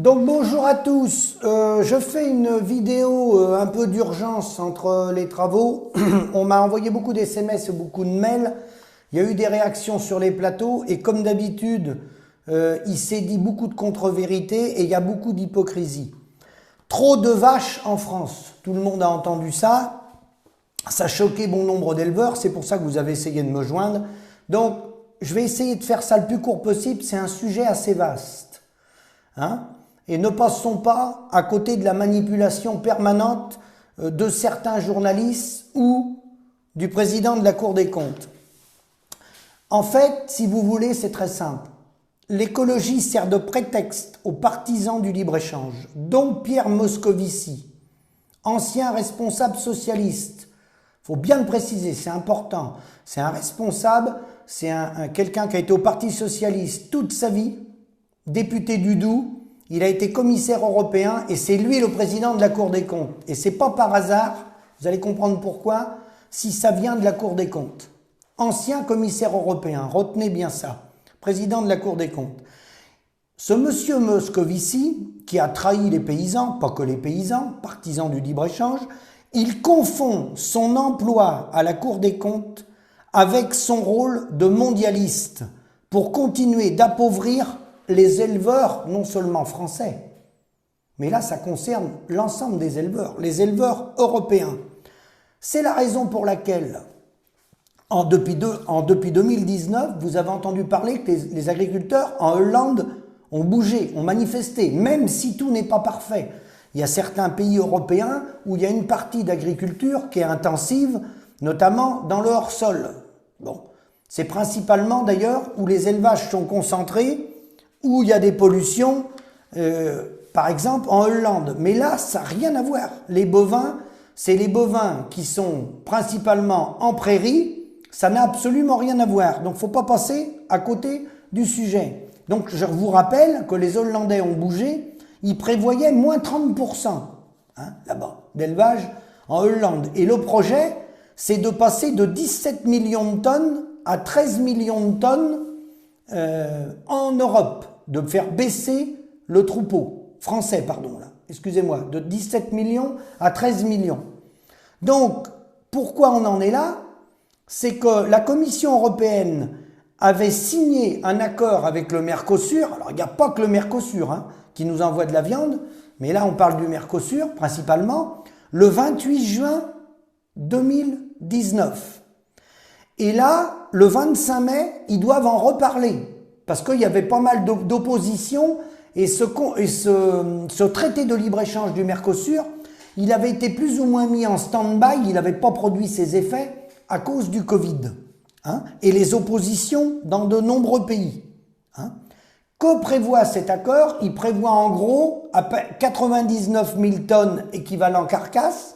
Donc bonjour à tous, je fais une vidéo un peu d'urgence entre les travaux. On m'a envoyé beaucoup d'SMS et beaucoup de mails. Il y a eu des réactions sur les plateaux et comme d'habitude, il s'est dit beaucoup de contre-vérités et il y a beaucoup d'hypocrisie. Trop de vaches en France, tout le monde a entendu ça. Ça choquait bon nombre d'éleveurs, c'est pour ça que vous avez essayé de me joindre. Donc je vais essayer de faire ça le plus court possible, c'est un sujet assez vaste. Et ne passons pas à côté de la manipulation permanente de certains journalistes ou du président de la Cour des comptes. En fait, si vous voulez, c'est très simple. L'écologie sert de prétexte aux partisans du libre-échange, dont Pierre Moscovici, ancien responsable socialiste. Il faut bien le préciser, c'est important. C'est un responsable, c'est quelqu'un qui a été au Parti socialiste toute sa vie, député du Doubs. Il a été commissaire européen et c'est lui le président de la Cour des comptes. Et c'est pas par hasard, vous allez comprendre pourquoi, si ça vient de la Cour des comptes. Ancien commissaire européen, retenez bien ça, président de la Cour des comptes. Ce monsieur Moscovici, qui a trahi les paysans, pas que les paysans, partisans du libre-échange, il confond son emploi à la Cour des comptes avec son rôle de mondialiste pour continuer d'appauvrir les éleveurs, non seulement français, mais là ça concerne l'ensemble des éleveurs, les éleveurs européens. C'est la raison pour laquelle, depuis 2019, vous avez entendu parler que les agriculteurs en Hollande ont bougé, ont manifesté, même si tout n'est pas parfait. Il y a certains pays européens où il y a une partie d'agriculture qui est intensive, notamment dans le hors-sol. Bon, c'est principalement d'ailleurs où les élevages sont concentrés, où il y a des pollutions, par exemple en Hollande. Mais là, ça n'a rien à voir. Les bovins, c'est les bovins qui sont principalement en prairie, ça n'a absolument rien à voir. Donc, il ne faut pas passer à côté du sujet. Donc, je vous rappelle que les Hollandais ont bougé, ils prévoyaient moins 30% là-bas d'élevage en Hollande. Et le projet, c'est de passer de 17 millions de tonnes à 13 millions de tonnes en Europe, de faire baisser le troupeau français, pardon, là, excusez-moi, de 17 millions à 13 millions. Donc, pourquoi on en est là? C'est que la Commission européenne avait signé un accord avec le Mercosur. Alors, il n'y a pas que le Mercosur qui nous envoie de la viande, mais là, on parle du Mercosur principalement, le 28 juin 2019. Et là, le 25 mai, ils doivent en reparler. Parce qu'il y avait pas mal d'opposition et ce traité de libre-échange du Mercosur, il avait été plus ou moins mis en stand-by, il n'avait pas produit ses effets à cause du Covid. Et les oppositions dans de nombreux pays. Que prévoit cet accord? Il prévoit en gros 99 000 tonnes équivalent carcasse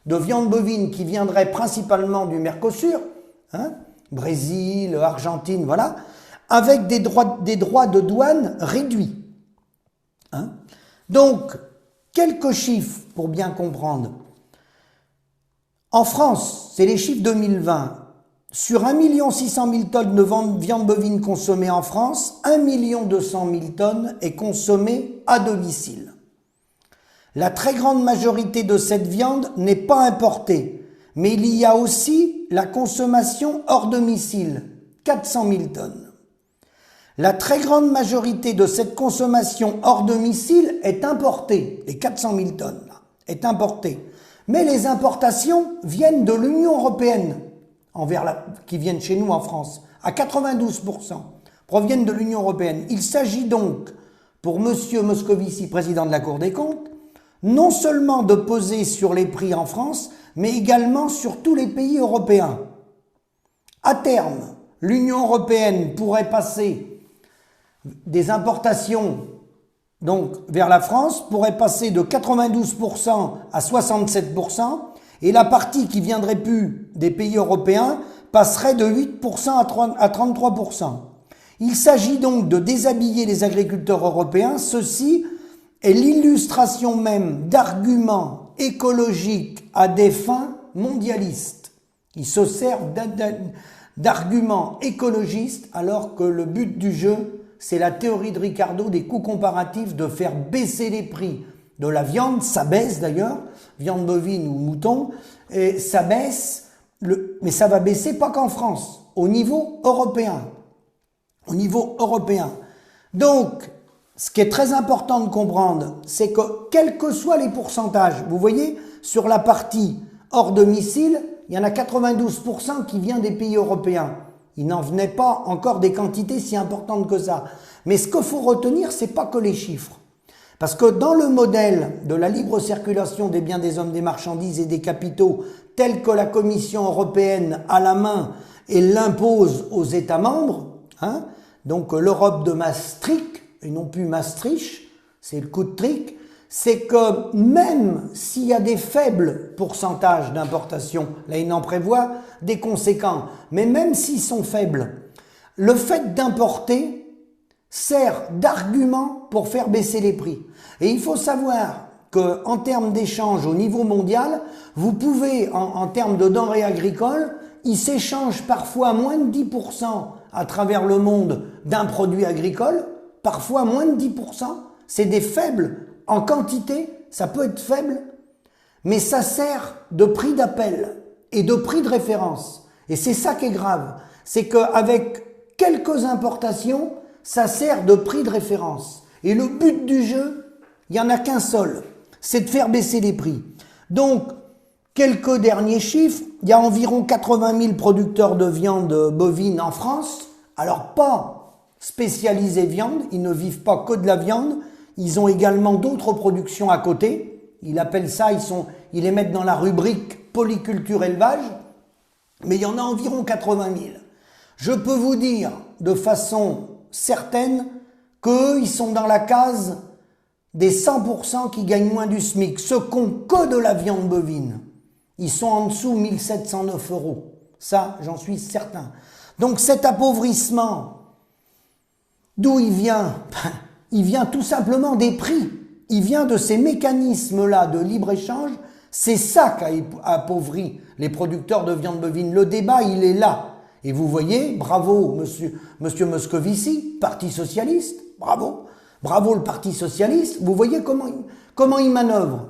de viande bovine qui viendrait principalement du Mercosur, Brésil, Argentine, voilà, avec des droits de douane réduits. Donc, quelques chiffres pour bien comprendre. En France, c'est les chiffres 2020. Sur 1 600 000 tonnes de viande bovine consommée en France, 1 200 000 tonnes est consommée à domicile. La très grande majorité de cette viande n'est pas importée, mais il y a aussi la consommation hors domicile, 400 000 tonnes. La très grande majorité de cette consommation hors domicile est importée, les 400 000 tonnes là, est importée. Mais les importations viennent de l'Union européenne, qui viennent chez nous en France, à 92%, proviennent de l'Union européenne. Il s'agit donc, pour monsieur Moscovici, président de la Cour des comptes, non seulement de peser sur les prix en France, mais également sur tous les pays européens. À terme, l'Union européenne pourrait passer des importations donc vers la France, pourrait passer de 92% à 67%, et la partie qui viendrait plus des pays européens passerait de 8% à 33%. Il s'agit donc de déshabiller les agriculteurs européens. Ceci est l'illustration même d'arguments écologiques à des fins mondialistes. Ils se servent d'arguments écologistes alors que le but du jeu, c'est la théorie de Ricardo des coûts comparatifs, de faire baisser les prix de la viande, ça baisse d'ailleurs, viande bovine ou mouton, et ça baisse, mais ça va baisser pas qu'en France, au niveau européen. Au niveau européen. Donc, ce qui est très important de comprendre, c'est que quels que soient les pourcentages, vous voyez, sur la partie hors domicile, il y en a 92% qui vient des pays européens. Il n'en venait pas encore des quantités si importantes que ça. Mais ce qu'il faut retenir, c'est pas que les chiffres. Parce que dans le modèle de la libre circulation des biens, des hommes, des marchandises et des capitaux, tel que la Commission européenne a la main et l'impose aux États membres, hein, donc l'Europe de Maastricht, et non plus Maastricht, c'est le coup de trick, c'est que même s'il y a des faibles pourcentages d'importation, là il en prévoit des conséquents, mais même s'ils sont faibles, le fait d'importer sert d'argument pour faire baisser les prix. Et il faut savoir qu'en termes d'échange au niveau mondial, vous pouvez, en termes de denrées agricoles, ils s'échangent parfois moins de 10% à travers le monde d'un produit agricole, parfois moins de 10%. C'est des faibles en quantité, ça peut être faible, mais ça sert de prix d'appel et de prix de référence. Et c'est ça qui est grave, c'est qu'avec quelques importations, ça sert de prix de référence. Et le but du jeu, il n'y en a qu'un seul, c'est de faire baisser les prix. Donc, quelques derniers chiffres, il y a environ 80 000 producteurs de viande bovine en France, alors pas spécialisés viande, ils ne vivent pas que de la viande, ils ont également d'autres productions à côté, ils appellent ça, ils les mettent dans la rubrique polyculture élevage, mais il y en a environ 80 000. Je peux vous dire de façon certaine qu'eux, ils sont dans la case des 100% qui gagnent moins du SMIC, ceux qui n'ont que de la viande bovine. Ils sont en dessous 1709 €. Ça, j'en suis certain. Donc cet appauvrissement, d'où il vient? Il vient tout simplement des prix. Il vient de ces mécanismes-là de libre-échange. C'est ça qui a appauvri les producteurs de viande bovine. Le débat, il est là. Et vous voyez, bravo monsieur Moscovici, Parti Socialiste, bravo. Bravo le Parti Socialiste. Vous voyez comment il manœuvre.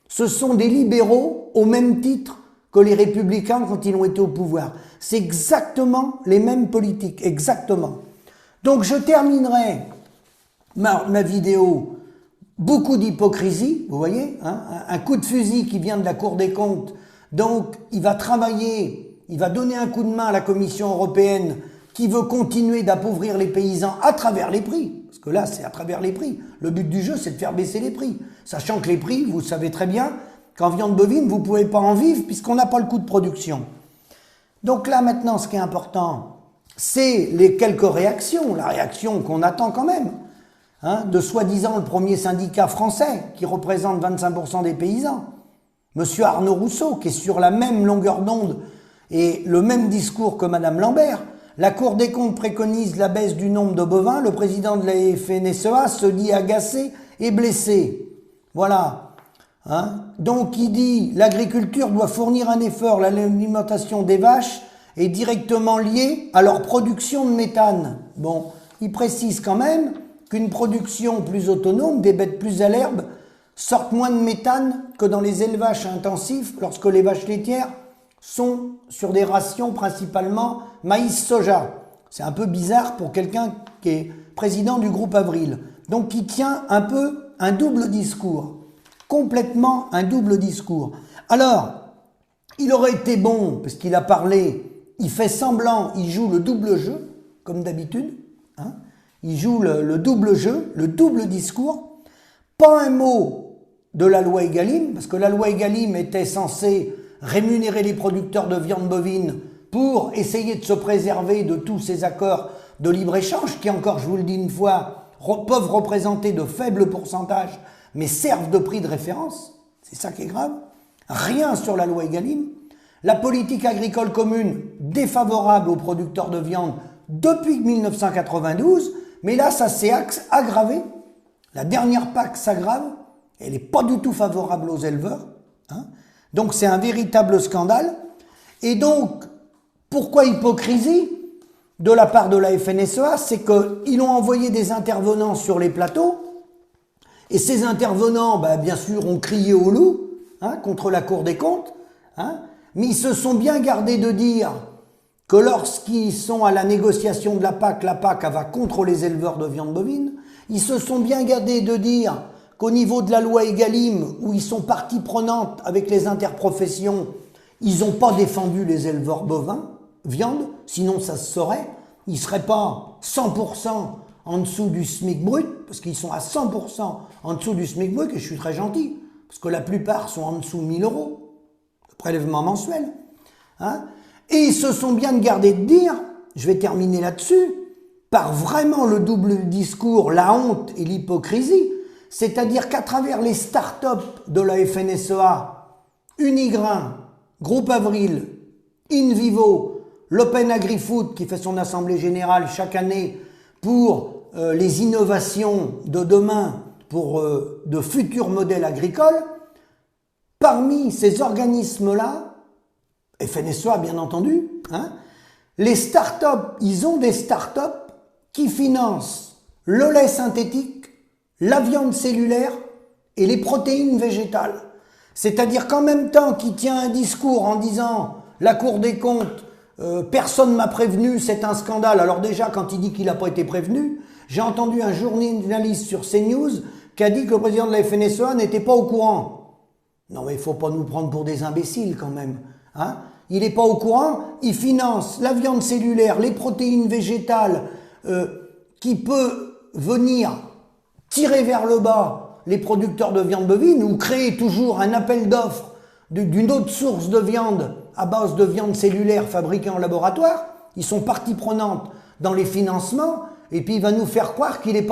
Ce sont des libéraux au même titre que les républicains quand ils ont été au pouvoir. C'est exactement les mêmes politiques, exactement. Donc je terminerai ma vidéo, beaucoup d'hypocrisie, vous voyez, hein, un coup de fusil qui vient de la Cour des comptes. Donc il va travailler, il va donner un coup de main à la Commission européenne qui veut continuer d'appauvrir les paysans à travers les prix. Parce que là, c'est à travers les prix. Le but du jeu, c'est de faire baisser les prix. Sachant que les prix, vous savez très bien, qu'en viande bovine, vous ne pouvez pas en vivre puisqu'on n'a pas le coût de production. Donc là, maintenant, ce qui est important, c'est les quelques réactions. La réaction qu'on attend quand même, hein, de soi-disant le premier syndicat français qui représente 25% des paysans. Monsieur Arnaud Rousseau, qui est sur la même longueur d'onde et le même discours que Madame Lambert. La Cour des comptes préconise la baisse du nombre de bovins. Le président de la FNSEA se dit agacé et blessé. Voilà. Hein? Donc il dit l'agriculture doit fournir un effort. L'alimentation des vaches est directement liée à leur production de méthane. Bon, il précise quand même qu'une production plus autonome, des bêtes plus à l'herbe, sortent moins de méthane que dans les élevages intensifs lorsque les vaches laitières sont sur des rations principalement maïs-soja. C'est un peu bizarre pour quelqu'un qui est président du groupe Avril. Donc il tient un peu un double discours, complètement un double discours. Alors, il aurait été bon, parce qu'il a parlé, il fait semblant, il joue le double jeu, comme d'habitude, hein, il joue le double jeu, le double discours, pas un mot de la loi Egalim, parce que la loi Egalim était censée rémunérer les producteurs de viande bovine pour essayer de se préserver de tous ces accords de libre-échange qui, encore, je vous le dis une fois, peuvent représenter de faibles pourcentages, mais servent de prix de référence. C'est ça qui est grave. Rien sur la loi Egalim. La politique agricole commune défavorable aux producteurs de viande depuis 1992, mais là, ça s'est aggravé. La dernière PAC s'aggrave. Elle n'est pas du tout favorable aux éleveurs. Hein. Donc c'est un véritable scandale. Et donc, pourquoi hypocrisie? de la part de la FNSEA, c'est qu'ils ont envoyé des intervenants sur les plateaux, et ces intervenants, bien sûr, ont crié au loup, contre la Cour des comptes, mais ils se sont bien gardés de dire que lorsqu'ils sont à la négociation de la PAC va contre les éleveurs de viande bovine. Ils se sont bien gardés de dire qu'au niveau de la loi Egalim, où ils sont partie prenante avec les interprofessions, ils n'ont pas défendu les éleveurs bovins, viande, sinon ça se saurait. Ils ne seraient pas 100% en dessous du SMIC brut, parce qu'ils sont à 100% en dessous du SMIC brut, et je suis très gentil, parce que la plupart sont en dessous de 1 000 € de prélèvement mensuel. Et ils se sont bien gardés de dire, je vais terminer là-dessus, par vraiment le double discours, la honte et l'hypocrisie, c'est-à-dire qu'à travers les start-up de la FNSEA, Unigrain, Groupe Avril, InVivo, l'Open Agri-Food qui fait son assemblée générale chaque année pour les innovations de demain, pour de futurs modèles agricoles, parmi ces organismes-là, FNSEA bien entendu, les start-up, ils ont des start-up qui financent le lait synthétique, la viande cellulaire et les protéines végétales. C'est-à-dire qu'en même temps qu'il tient un discours en disant la Cour des comptes, personne ne m'a prévenu, c'est un scandale. Alors déjà, quand il dit qu'il n'a pas été prévenu, j'ai entendu un journaliste sur CNews qui a dit que le président de la FNSEA n'était pas au courant. Non mais il ne faut pas nous prendre pour des imbéciles quand même. Il n'est pas au courant, il finance la viande cellulaire, les protéines végétales, qui peut venir tirer vers le bas les producteurs de viande bovine ou créer toujours un appel d'offres d'une autre source de viande à base de viande cellulaire fabriquée en laboratoire. Ils sont partie prenante dans les financements et puis il va nous faire croire qu'il n'est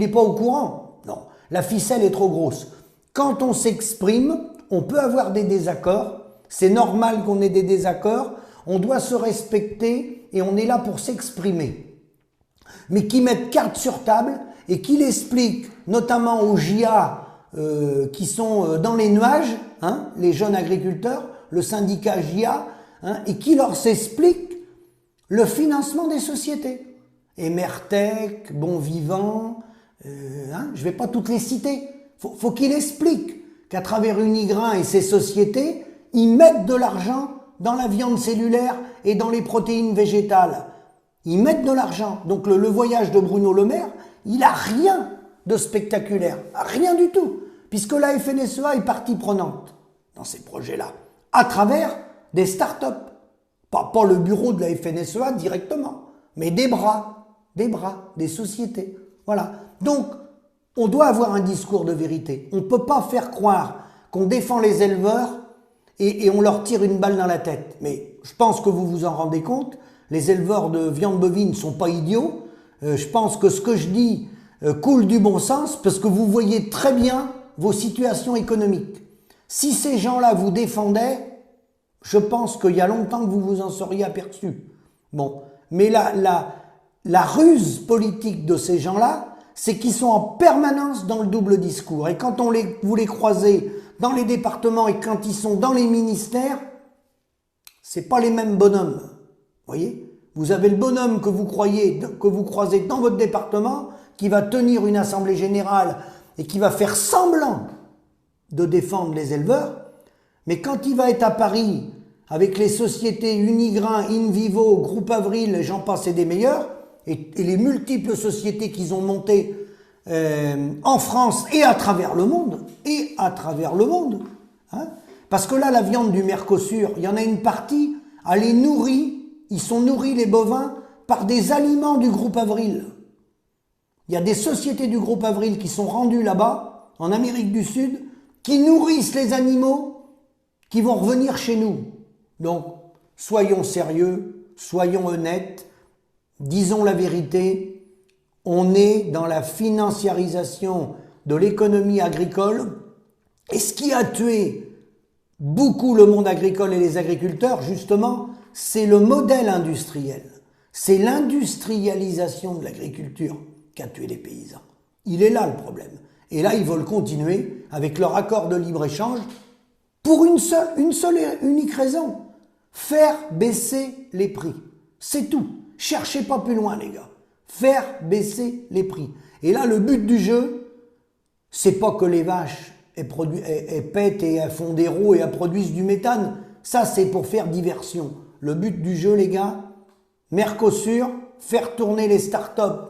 pas au courant. Non, la ficelle est trop grosse. Quand on s'exprime, on peut avoir des désaccords. C'est normal qu'on ait des désaccords. On doit se respecter et on est là pour s'exprimer. Mais qui mettent carte sur table et qui l'expliquent, notamment aux JA qui sont dans les nuages, les jeunes agriculteurs, le syndicat JA, et qui leur s'explique le financement des sociétés. Emertech, Bon Vivant, je ne vais pas toutes les citer. Faut qu'il explique qu'à travers Unigrain et ses sociétés, ils mettent de l'argent dans la viande cellulaire et dans les protéines végétales. Ils mettent de l'argent. Donc le voyage de Bruno Le Maire, il n'a rien de spectaculaire. Rien du tout. Puisque la FNSEA est partie prenante dans ces projets-là. À travers des start-up. Pas le bureau de la FNSEA directement. Mais des bras, des sociétés. Voilà. Donc, on doit avoir un discours de vérité. On ne peut pas faire croire qu'on défend les éleveurs et on leur tire une balle dans la tête. Mais je pense que vous vous en rendez compte. Les éleveurs de viande bovine ne sont pas idiots. Je pense que ce que je dis coule du bon sens parce que vous voyez très bien vos situations économiques. Si ces gens-là vous défendaient, je pense qu'il y a longtemps que vous vous en seriez aperçu. Bon, mais la ruse politique de ces gens-là, c'est qu'ils sont en permanence dans le double discours. Et quand vous les croisez dans les départements et quand ils sont dans les ministères, c'est pas les mêmes bonhommes. Voyez, vous avez le bonhomme que vous croisez dans votre département, qui va tenir une assemblée générale et qui va faire semblant de défendre les éleveurs, mais quand il va être à Paris avec les sociétés Unigrain, InVivo, Groupe Avril, j'en passe et des meilleurs, et les multiples sociétés qu'ils ont montées en France et à travers le monde, parce que là, la viande du Mercosur, il y en a une partie, elle est nourrie, ils sont nourris les bovins par des aliments du Groupe Avril. Il y a des sociétés du Groupe Avril qui sont rendues là-bas, en Amérique du Sud, qui nourrissent les animaux qui vont revenir chez nous. Donc, soyons sérieux, soyons honnêtes, disons la vérité, on est dans la financiarisation de l'économie agricole, et ce qui a tué beaucoup le monde agricole et les agriculteurs, justement, c'est le modèle industriel. C'est l'industrialisation de l'agriculture qui a tué les paysans. Il est là le problème. Et là, ils veulent continuer avec leur accord de libre-échange pour une seule et unique raison. Faire baisser les prix. C'est tout. Cherchez pas plus loin, les gars. Faire baisser les prix. Et là, le but du jeu, c'est pas que les vaches elles pètent et elles font des rots et elles produisent du méthane. Ça, c'est pour faire diversion. Le but du jeu, les gars, Mercosur, faire tourner les startups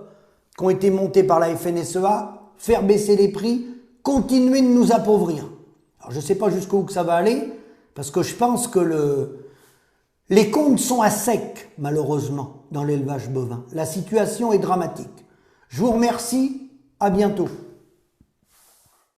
qui ont été montées par la FNSEA, faire baisser les prix, continuer de nous appauvrir. Alors, je ne sais pas jusqu'où que ça va aller, parce que je pense que les comptes sont à sec, malheureusement, dans l'élevage bovin. La situation est dramatique. Je vous remercie, à bientôt.